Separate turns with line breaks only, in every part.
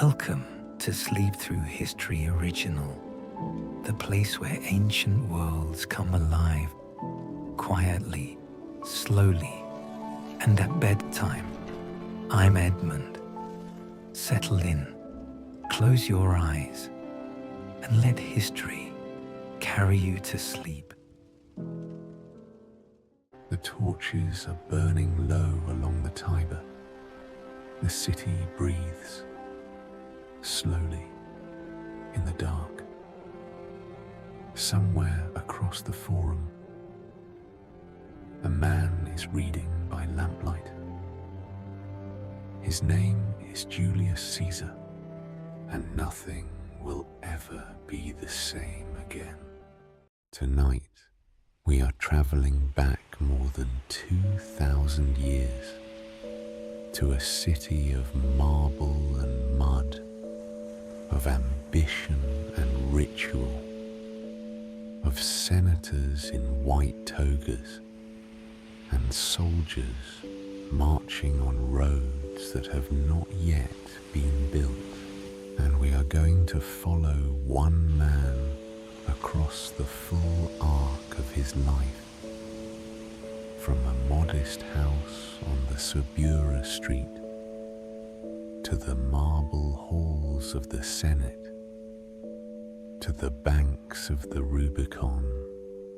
Welcome to Sleep Through History Original, the place where ancient worlds come alive, quietly, slowly, and at bedtime. I'm Edmund. Settle in, close your eyes, and let history carry you to sleep.
The torches are burning low along the Tiber. The city breathes slowly in the dark. Somewhere across the forum, a man is reading by lamplight. His name is Julius Caesar, and nothing will ever be the same again. Tonight, we are traveling back more than 2,000 years to a city of marble and mud, of ambition and ritual, of senators in white togas and soldiers marching on roads that have not yet been built. And we are going to follow one man across the full arc of his life, from a modest house on the Subura street to the marble halls of the Senate, to the banks of the Rubicon,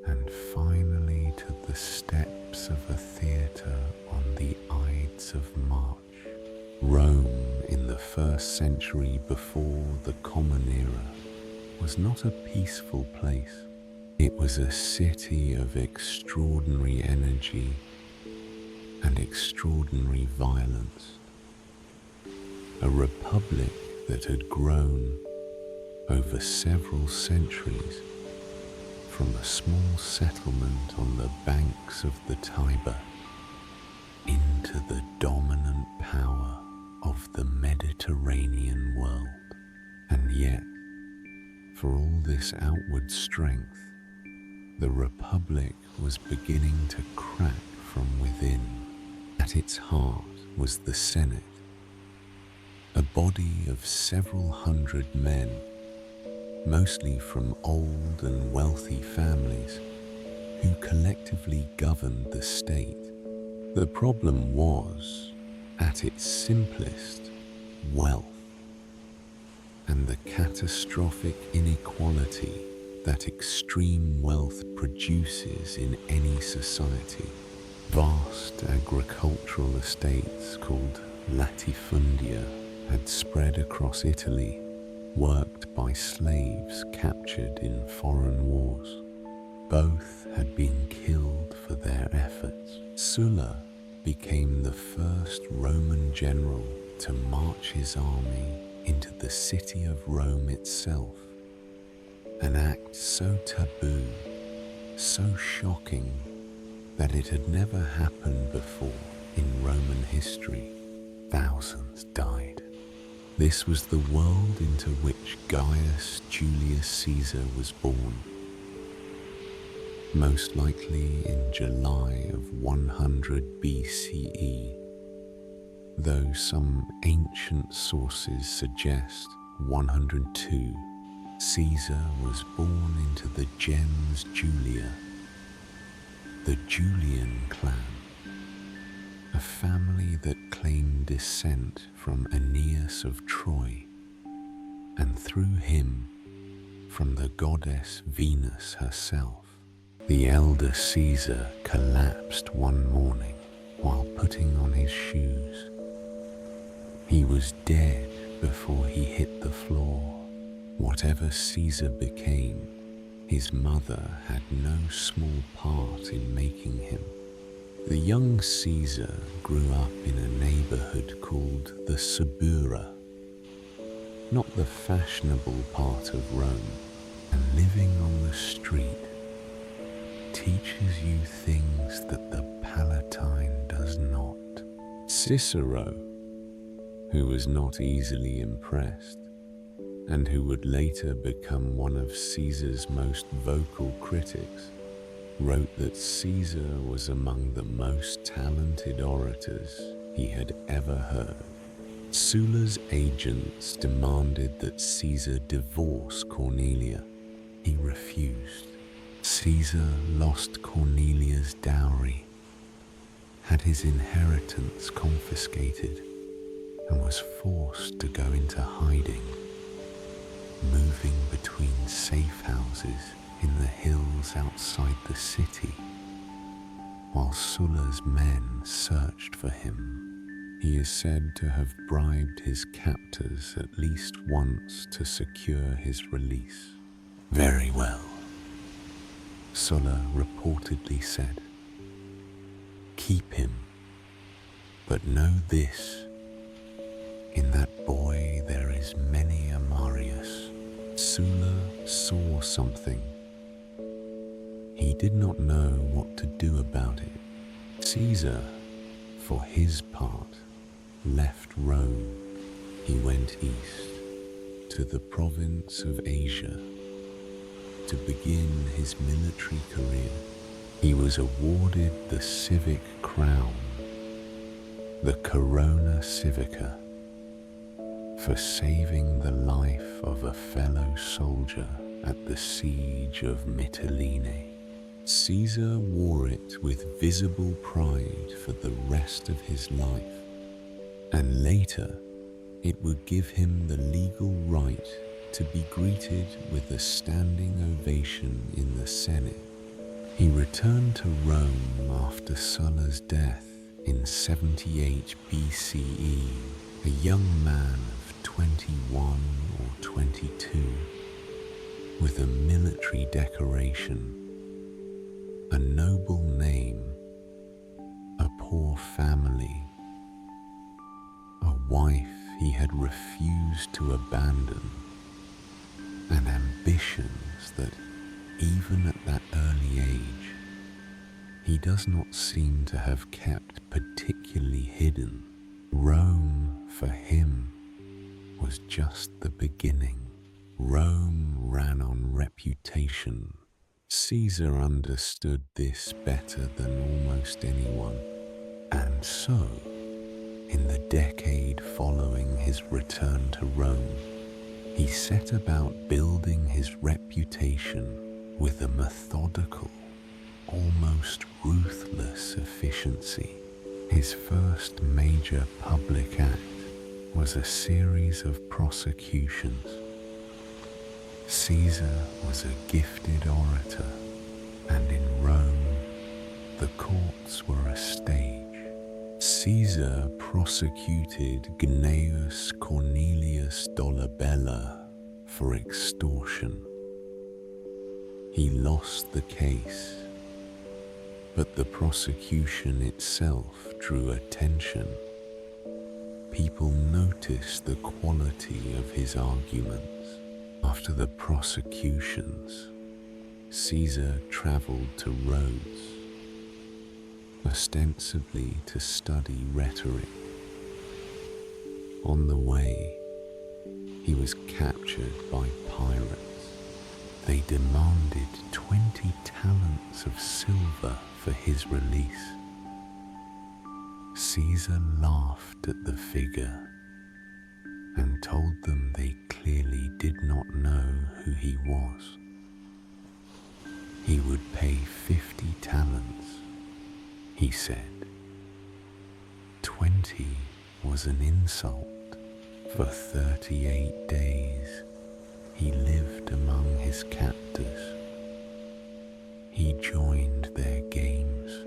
and finally to the steps of a theatre on the Ides of March. Rome in the 1st century before the Common Era was not a peaceful place. It was a city of extraordinary energy and extraordinary violence. A republic that had grown over several centuries from a small settlement on the banks of the Tiber into the dominant power of the Mediterranean world. And yet, for all this outward strength, the Republic was beginning to crack from within. At its heart was the Senate, a body of several hundred men, mostly from old and wealthy families, who collectively governed the state. The problem was, at its simplest, wealth, and the catastrophic inequality that extreme wealth produces in any society. Vast agricultural estates called latifundia had spread across Italy, worked by slaves captured in foreign wars. Both had been killed for their efforts. Sulla became the first Roman general to march his army into the city of Rome itself, an act so taboo, so shocking, that it had never happened before in Roman history. Thousands died. This was the world into which Gaius Julius Caesar was born, most likely in July of 100 BCE, though some ancient sources suggest 102. Caesar was born into the gens Julia, the Julian clan, a family that claimed descent from Aeneas of Troy, and through him from the goddess Venus herself. The elder Caesar collapsed one morning while putting on his shoes. He was dead before he hit the floor. Whatever Caesar became, his mother had no small part in making him. The young Caesar grew up in a neighbourhood called the Subura, not the fashionable part of Rome, and living on the street teaches you things that the Palatine does not. Cicero, who was not easily impressed, and who would later become one of Caesar's most vocal critics, wrote that Caesar was among the most talented orators he had ever heard. Sulla's agents demanded that Caesar divorce Cornelia. He refused. Caesar lost Cornelia's dowry, had his inheritance confiscated, and was forced to go into hiding, moving between safe houses in the hills outside the city, while Sulla's men searched for him. He is said to have bribed his captors at least once to secure his release. Very well, Sulla reportedly said. Keep him, but know this, in that boy there is many a Marius. Sulla saw something. He did not know what to do about it. Caesar, for his part, left Rome. He went east to the province of Asia to begin his military career. He was awarded the civic crown, the Corona Civica, for saving the life of a fellow soldier at the siege of Mytilene. Caesar wore it with visible pride for the rest of his life, and later it would give him the legal right to be greeted with a standing ovation in the Senate. He returned to Rome after Sulla's death in 78 BCE, a young man of 21 or 22, with a military decoration, a noble name, a poor family, a wife he had refused to abandon, and ambitions that, even at that early age, he does not seem to have kept particularly hidden. Rome, for him, was just the beginning. Rome ran on reputation. Caesar understood this better than almost anyone, and so, in the decade following his return to Rome, he set about building his reputation with a methodical, almost ruthless efficiency. His first major public act was a series of prosecutions. Caesar was a gifted orator, and in Rome, the courts were a stage. Caesar prosecuted Gnaeus Cornelius Dolabella for extortion. He lost the case, but the prosecution itself drew attention. People noticed the quality of his arguments. After the prosecutions, Caesar traveled to Rhodes, ostensibly to study rhetoric. On the way, he was captured by pirates. They demanded 20 talents of silver for his release. Caesar laughed at the figure and told them they clearly did not know who he was. He would pay 50 talents, he said. 20 was an insult. For 38 days, he lived among his captors. He joined their games.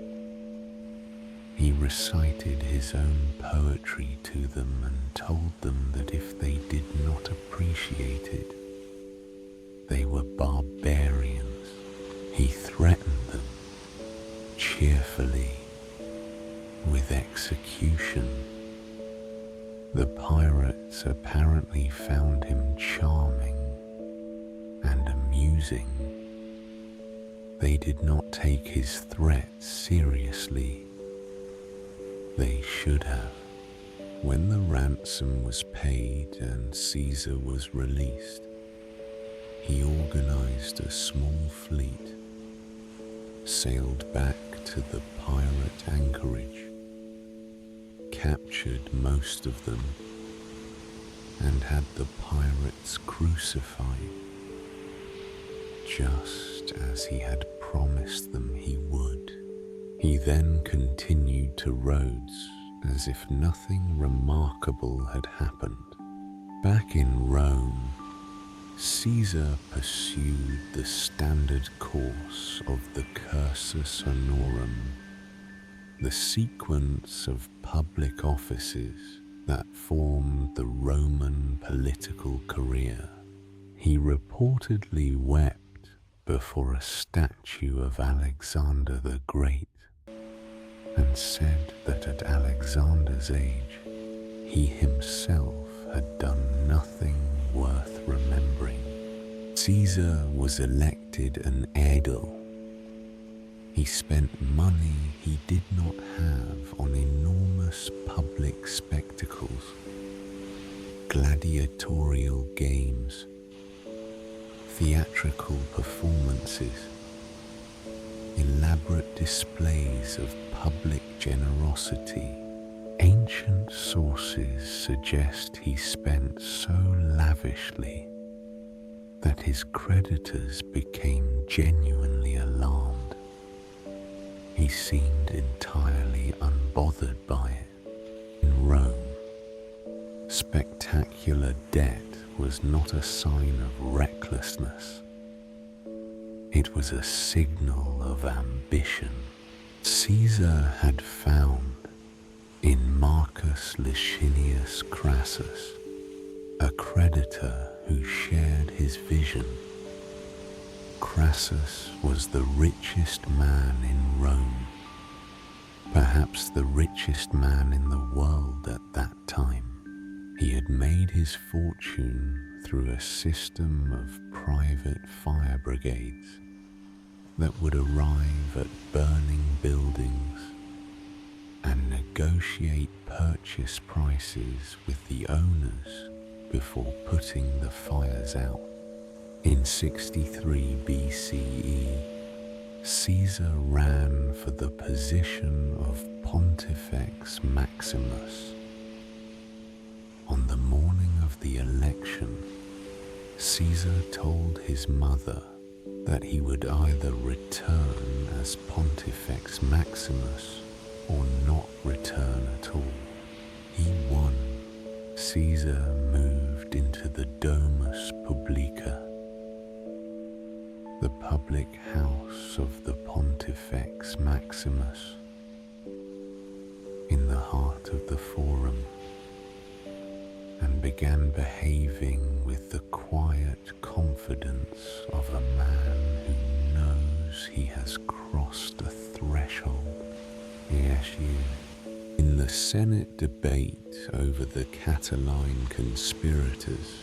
He recited his own poetry to them and told them that if they did not appreciate it, they were barbarians. He threatened them cheerfully with execution. The pirates apparently found him charming and amusing. They did not take his threats seriously. They should have. When the ransom was paid and Caesar was released, he organized a small fleet, sailed back to the pirate anchorage, captured most of them, and had the pirates crucified, just as he had promised them he would. He then continued to Rhodes as if nothing remarkable had happened. Back in Rome, Caesar pursued the standard course of the cursus honorum, the sequence of public offices that formed the Roman political career. He reportedly wept before a statue of Alexander the Great and said that at Alexander's age, he himself had done nothing worth remembering. Caesar was elected an aedile. He spent money he did not have on enormous public spectacles, gladiatorial games, theatrical performances, elaborate displays of public generosity. Ancient sources suggest he spent so lavishly that his creditors became genuinely alarmed. He seemed entirely unbothered by it. In Rome, spectacular debt was not a sign of recklessness. It was a signal of ambition. Caesar had found in Marcus Licinius Crassus a creditor who shared his vision. Crassus was the richest man in Rome, perhaps the richest man in the world at that time. He had made his fortune through a system of private fire brigades that would arrive at burning buildings and negotiate purchase prices with the owners before putting the fires out. In 63 BCE, Caesar ran for the position of Pontifex Maximus. On the morning of the election, Caesar told his mother that he would either return as Pontifex Maximus or not return at all. He won. Caesar moved into the Domus Publica, the public house of the Pontifex Maximus, in the heart of the Forum, and began behaving with the quiet confidence of a man who knows he has crossed a threshold. Yes, you. In the Senate debate over the Catiline conspirators,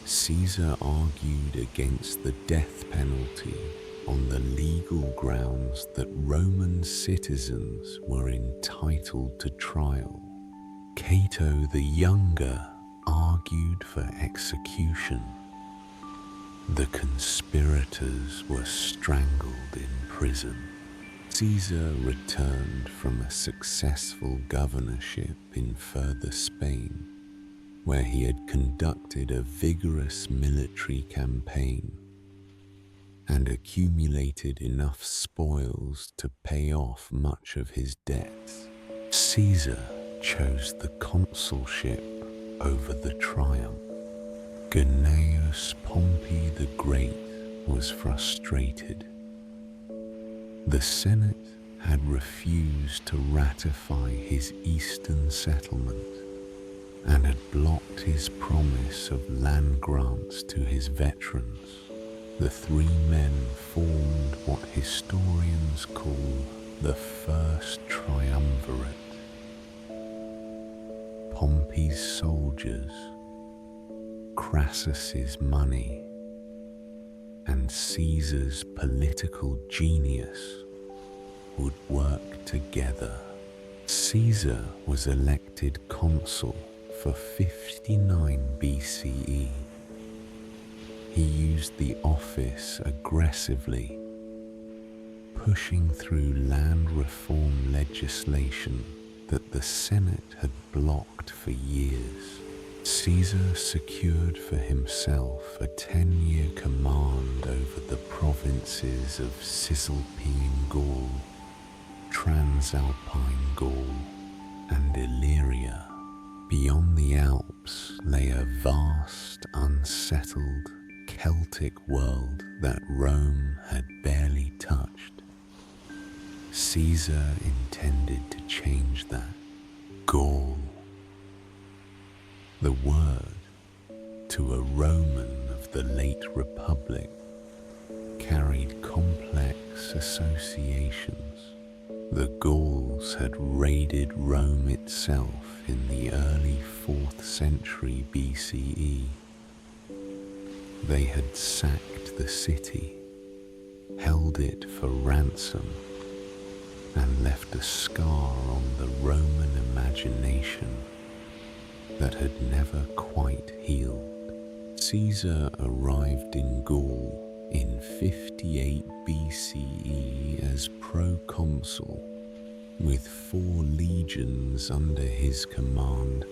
Caesar argued against the death penalty on the legal grounds that Roman citizens were entitled to trial. Cato the Younger argued for execution. The conspirators were strangled in prison. Caesar returned from a successful governorship in further Spain, where he had conducted a vigorous military campaign and accumulated enough spoils to pay off much of his debts. Caesar chose the consulship over the triumph. Gnaeus Pompey the Great was frustrated. The Senate had refused to ratify his eastern settlement and had blocked his promise of land grants to his veterans. The three men formed what historians call the First Triumvirate. Pompey's soldiers, Crassus's money, and Caesar's political genius would work together. Caesar was elected consul for 59 BCE. He used the office aggressively, pushing through land reform legislation that the Senate had blocked for years. Caesar secured for himself a 10-year command over the provinces of Cisalpine Gaul, Transalpine Gaul, and Illyria. Beyond the Alps lay a vast, unsettled Celtic world that Rome had barely touched. Caesar intended to change that. Gaul. The word, to a Roman of the late Republic, carried complex associations. The Gauls had raided Rome itself in the early 4th century BCE. They had sacked the city, held it for ransom, and left a scar on the Roman imagination that had never quite healed. Caesar arrived in Gaul in 58 BCE as proconsul, with 4 legions under his command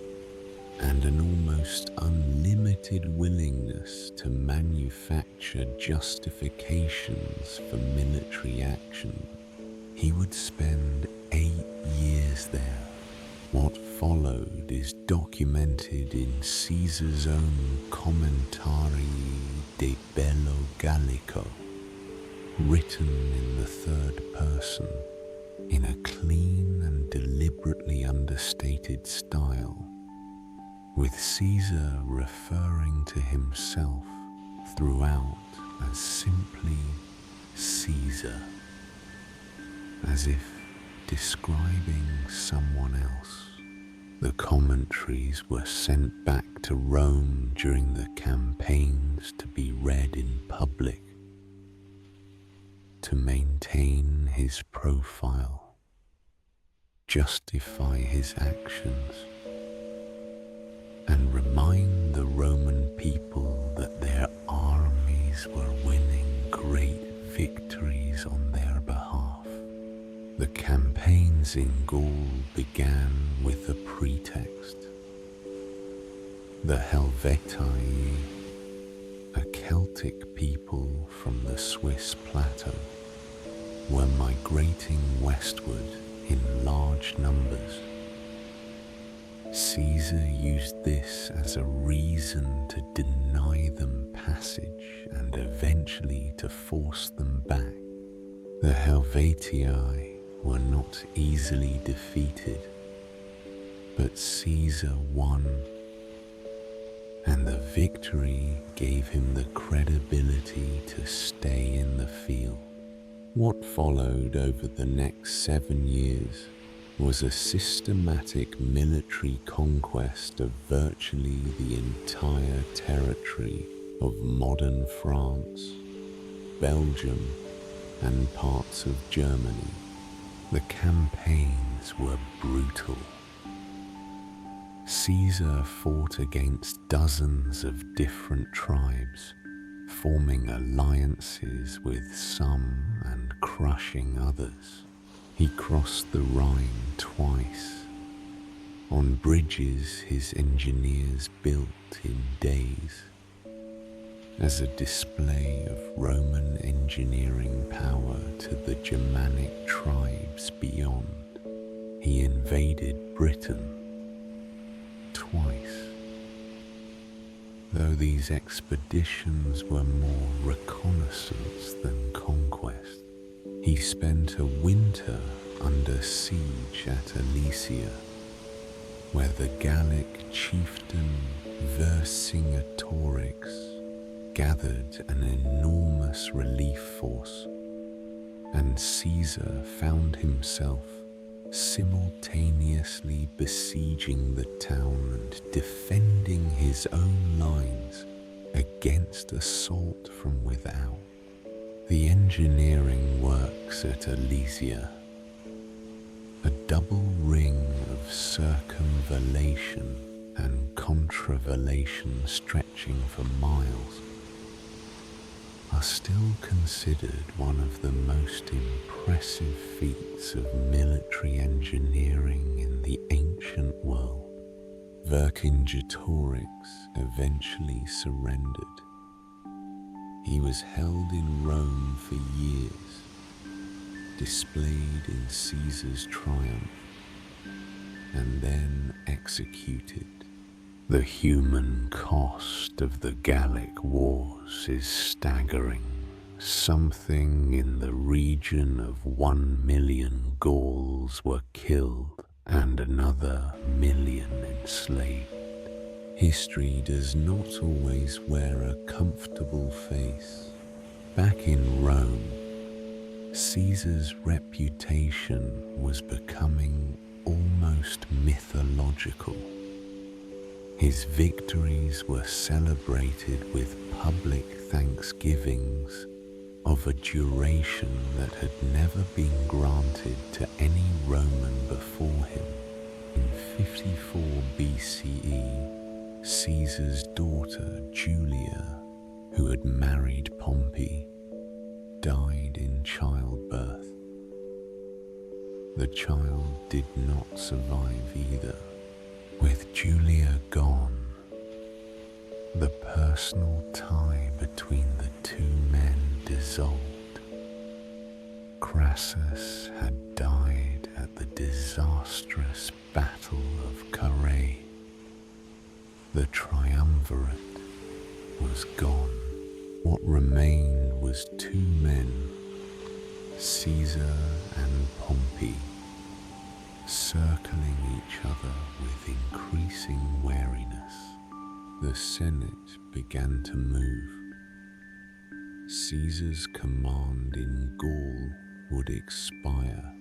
and an almost unlimited willingness to manufacture justifications for military action. He would spend 8 years there. What followed is documented in Caesar's own Commentarii de Bello Gallico, written in the 3rd person, in a clean and deliberately understated style, with Caesar referring to himself throughout as simply Caesar, as if describing someone else. The commentaries were sent back to Rome during the campaigns to be read in public, to maintain his profile, justify his actions, and remind the Roman people that their armies were winning great victories on their behalf. The campaigns in Gaul began with a pretext. The Helvetii, a Celtic people from the Swiss plateau, were migrating westward in large numbers. Caesar used this as a reason to deny them passage and eventually to force them back. The Helvetii were not easily defeated, but Caesar won, and the victory gave him the credibility to stay in the field. What followed over the next 7 years was a systematic military conquest of virtually the entire territory of modern France, Belgium, and parts of Germany. The campaigns were brutal. Caesar fought against dozens of different tribes, forming alliances with some and crushing others. He crossed the Rhine twice, on bridges his engineers built in days. As a display of Roman engineering power to the Germanic tribes beyond, he invaded Britain twice. Though these expeditions were more reconnaissance than conquest, he spent a winter under siege at Alesia, where the Gallic chieftain Vercingetorix gathered an enormous relief force, and Caesar found himself simultaneously besieging the town and defending his own lines against assault from without. The engineering works at Alesia, a double ring of circumvallation and contravallation stretching for miles, are still considered one of the most impressive feats of military engineering in the ancient world. Vercingetorix eventually surrendered. He was held in Rome for years, displayed in Caesar's triumph, and then executed. The human cost of the Gallic wars is staggering. Something in the region of 1 million Gauls were killed and another million enslaved. History does not always wear a comfortable face. Back in Rome, Caesar's reputation was becoming almost mythological. His victories were celebrated with public thanksgivings of a duration that had never been granted to any Roman before him. In 54 BCE, Caesar's daughter Julia, who had married Pompey, died in childbirth. The child did not survive either. With Julia gone, the personal tie between the two men dissolved. Crassus had died at the disastrous Battle of Carrhae. The triumvirate was gone. What remained was two men, Caesar and Pompey, circling each other with increasing wariness. The Senate began to move. Caesar's command in Gaul would expire.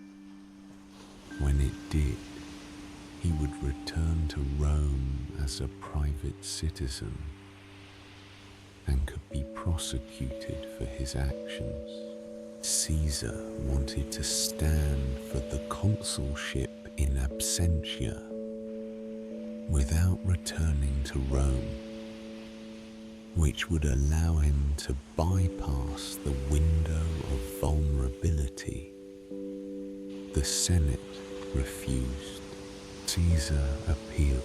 When it did, he would return to Rome as a private citizen and could be prosecuted for his actions. Caesar wanted to stand for the consulship in absentia without returning to Rome, which would allow him to bypass the window of vulnerability. The Senate refused. Caesar appealed.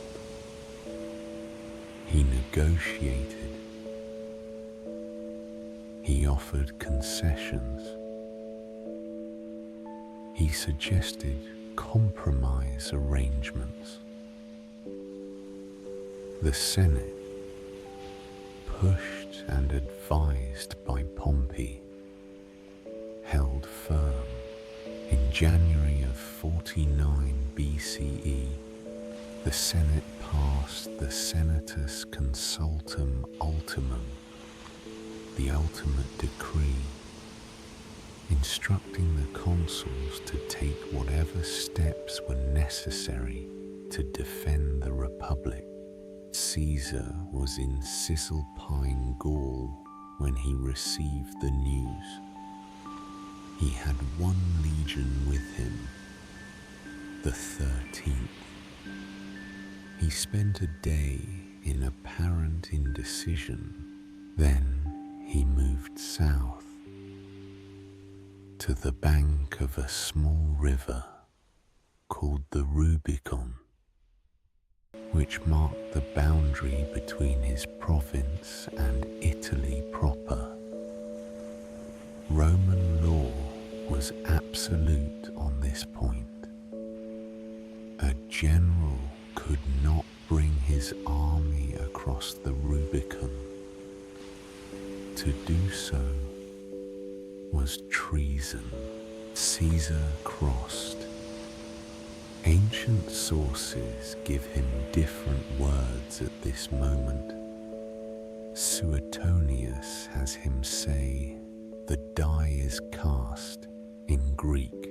He negotiated. He offered concessions. He suggested compromise arrangements. The Senate, pushed and advised by Pompey, held firm. In January of 49 BCE, the Senate passed the Senatus Consultum Ultimum, the ultimate decree, instructing the consuls to take whatever steps were necessary to defend the Republic. Caesar was in Cisalpine Gaul when he received the news. He had one legion with him, the 13th. He spent a day in apparent indecision. Then he moved south to the bank of a small river called the Rubicon, which marked the boundary between his province and Italy proper. Roman law was absolute on this point. A general could not bring his army across the Rubicon. To do so was treason. Caesar crossed. Ancient sources give him different words at this moment. Suetonius has him say, "The die is cast," in Greek,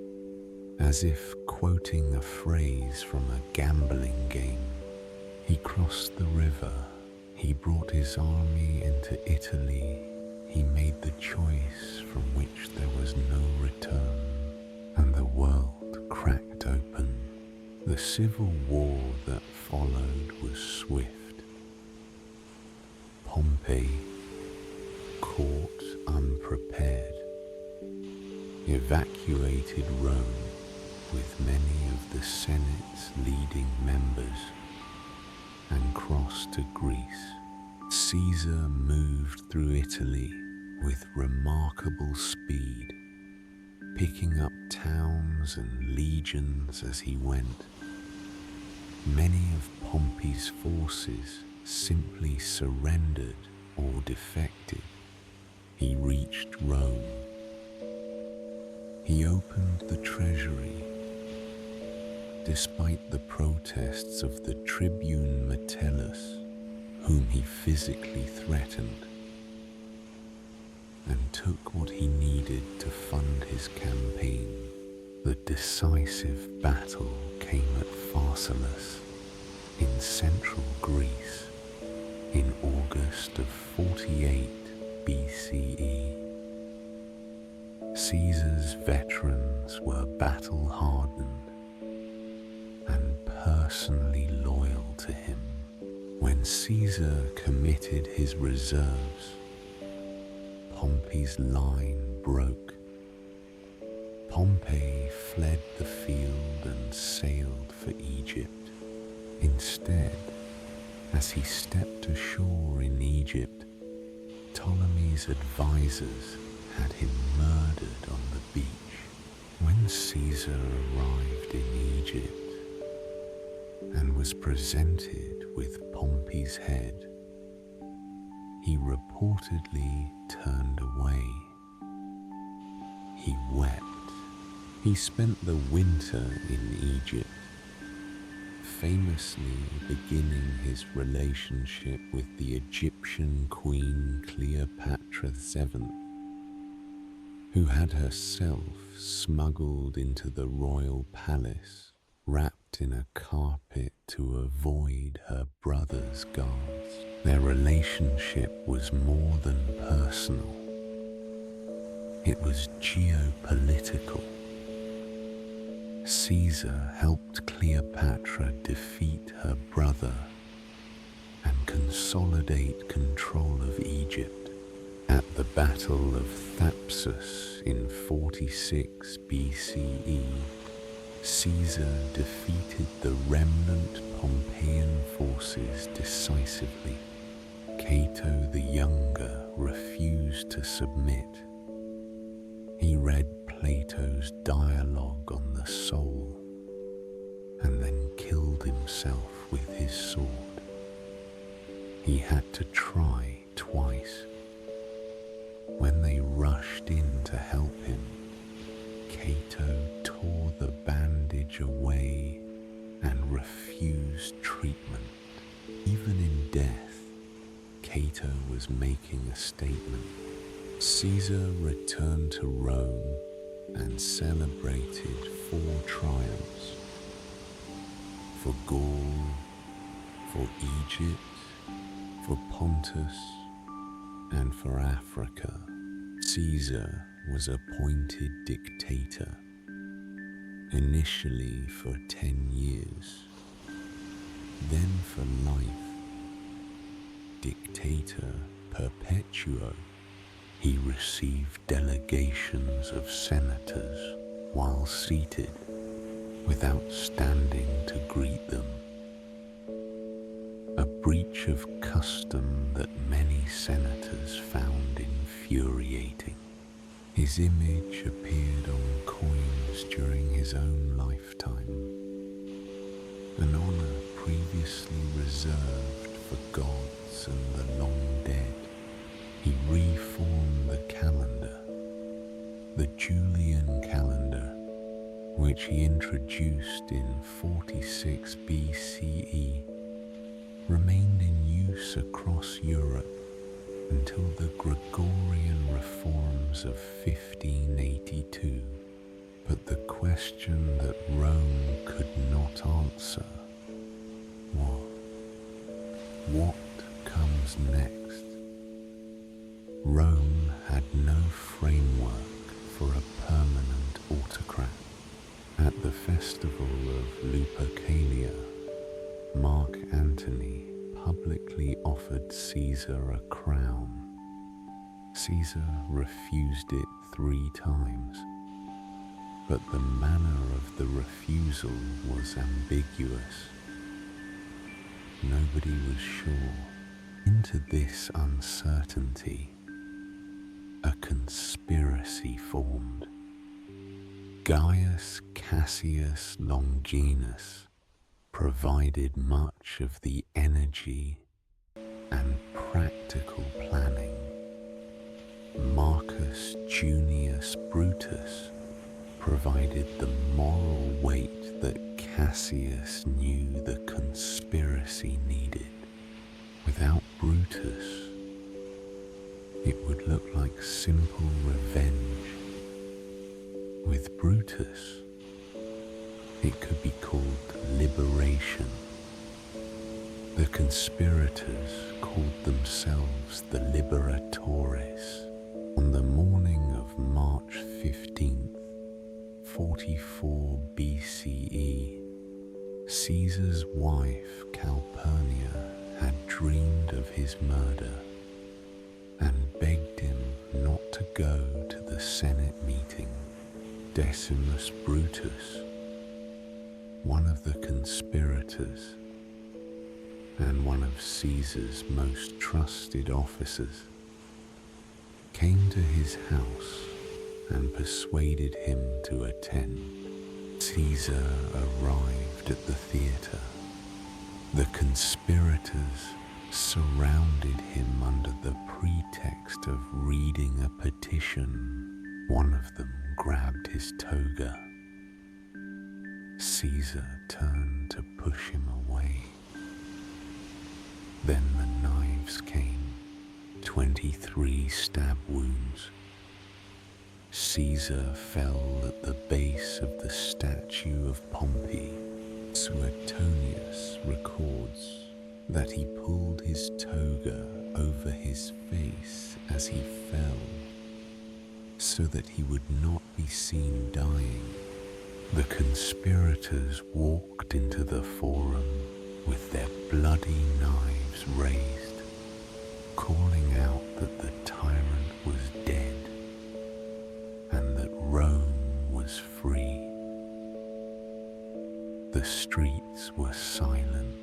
as if quoting a phrase from a gambling game. He crossed the river. He brought his army into Italy. He made the choice from which there was no return, and the world cracked open. The civil war that followed was swift. Pompey, caught unprepared, evacuated Rome with many of the Senate's leading members. and crossed to Greece. Caesar moved through Italy with remarkable speed, picking up towns and legions as he went. Many of Pompey's forces simply surrendered or defected. He reached Rome. He opened the treasury, despite the protests of the tribune Metellus, whom he physically threatened, and took what he needed to fund his campaign. The decisive battle came at Pharsalus in central Greece in August of 48 BCE. Caesar's veterans were battle-hardened and personally loyal to him. When Caesar committed his reserves, Pompey's line broke. Pompey fled the field and sailed for Egypt. Instead, as he stepped ashore in Egypt, Ptolemy's advisors had him murdered on the beach. When Caesar arrived in Egypt and was presented with Pompey's head, he reportedly turned away. He wept. He spent the winter in Egypt, famously beginning his relationship with the Egyptian queen Cleopatra VII, who had herself smuggled into the royal palace, wrapped in a carpet to avoid her brother's guards. Their relationship was more than personal. It was geopolitical. Caesar helped Cleopatra defeat her brother and consolidate control of Egypt. At the Battle of Thapsus in 46 BCE, Caesar defeated the remnant Pompeian forces decisively. Cato the Younger refused to submit. He read Plato's dialogue on the soul and then killed himself with his sword. He had to try twice. When they rushed in to help him, Cato tore the bandage away and refused treatment. Even in death, Cato was making a statement. Caesar returned to Rome and celebrated 4 triumphs: for Gaul, for Egypt, for Pontus, and for Africa. Caesar was appointed dictator, initially for 10 years, then for life. Dictator perpetuo, he received delegations of senators while seated, without standing to greet them. A breach of custom that many senators found infuriating. His image appeared on coins during his own lifetime, an honor previously reserved for gods and the long dead. He reformed the calendar, the Julian calendar, which he introduced in 46 BCE, remained in use across Europe until the Gregorian reforms of 1582. But the question that Rome could not answer was, what comes next? Rome had no framework for a permanent autocrat. At the festival of Lupercalia, Mark Antony publicly offered Caesar a crown. Caesar refused it 3 times, but the manner of the refusal was ambiguous. nobody was sure. Into this uncertainty, a conspiracy formed. Gaius Cassius Longinus provided much of the energy and practical planning. Marcus Junius Brutus provided the moral weight that Cassius knew the conspiracy needed. Without Brutus, it would look like simple revenge. With Brutus, it could be called liberation. The conspirators called themselves the Liberatores. On the morning of March 15th, 44 BCE, Caesar's wife Calpurnia had dreamed of his murder and begged him not to go to the Senate meeting. Decimus Brutus, one of the conspirators and one of Caesar's most trusted officers, came to his house and persuaded him to attend. Caesar arrived at the theatre. The conspirators surrounded him under the pretext of reading a petition. One of them grabbed his toga. Caesar turned to push him away. Then the knives came, 23 stab wounds. Caesar fell at the base of the statue of Pompey. Suetonius records that he pulled his toga over his face as he fell, so that he would not be seen dying. The conspirators walked into the forum with their bloody knives raised, calling out that the tyrant was dead and that Rome was free. The streets were silent.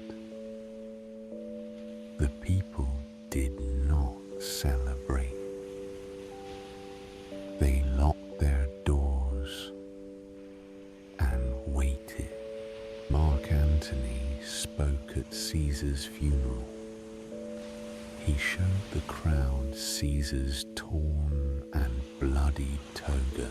The people did not celebrate. They locked their doors and waited. Mark Antony spoke at Caesar's funeral. He showed the crowd Caesar's torn and bloody toga.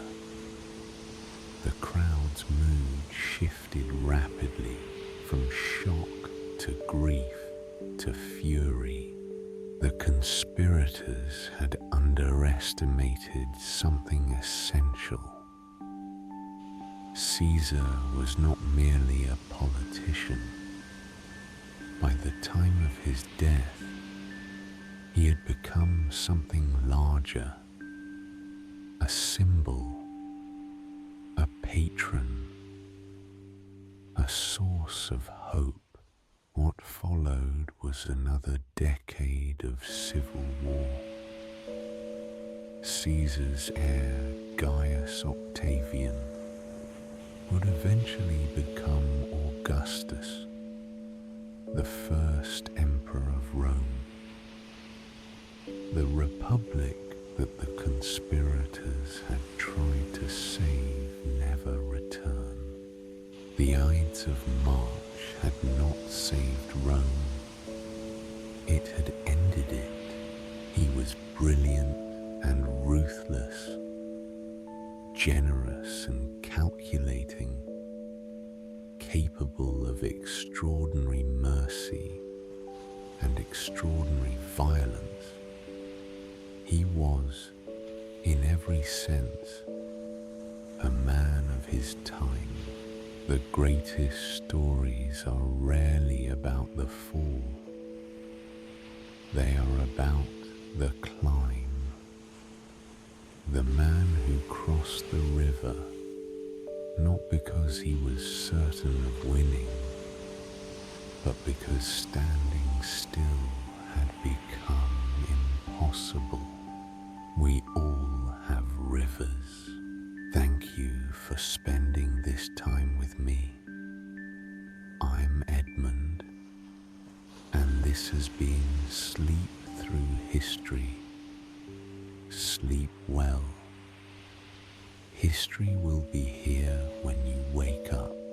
The crowd's mood shifted rapidly from shock to grief to fury. The conspirators had underestimated something essential. Caesar was not merely a politician. By the time of his death, he had become something larger, a symbol, a patron, a source of hope. What followed was another decade of civil war. Caesar's heir, Gaius Octavian, would eventually become Augustus, the first emperor of Rome. The republic that the conspirators had tried to save never returned. The Ides of March had not saved Rome. It had ended it. He was brilliant and ruthless, generous and calculating, capable of extraordinary mercy and extraordinary violence. He was, in every sense, a man of his time. The greatest stories are rarely about the fall. They are about the climb. The man who crossed the river, not because he was certain of winning, but because standing still had become impossible. We all have rivers. Thank you for spending this time with me. I'm Edmund, This has been Sleep Through History. Sleep well. History will be here when you wake up.